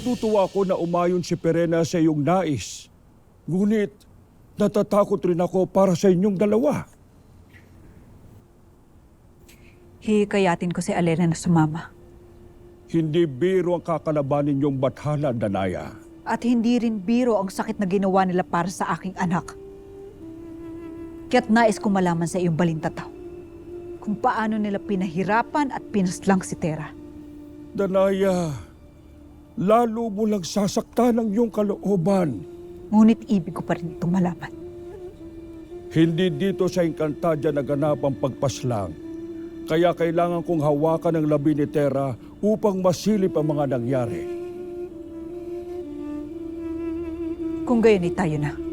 Tutuwa ako na umayon si Perena sa iyong nais. Ngunit natatakot rin ako para sa inyong dalawa. Hihikayatin ko si Alena na sumama. Hindi biro ang kakalabanin niyong bathala, Danaya. At hindi rin biro ang sakit na ginawa nila para sa aking anak. Kaya't nais kong malaman sa iyong balintataw kung paano nila pinahirapan at pinaslang si Tera. Danaya, lalo mo lang sasaktan ang iyong kalooban. Ngunit ibig ko pa rin itong malaman. Hindi dito sa Encantadia naganap ang pagpaslang. Kaya kailangan kong hawakan ang labi ni Tera upang masilip ang mga nangyari. Kung gayon ay tayo na.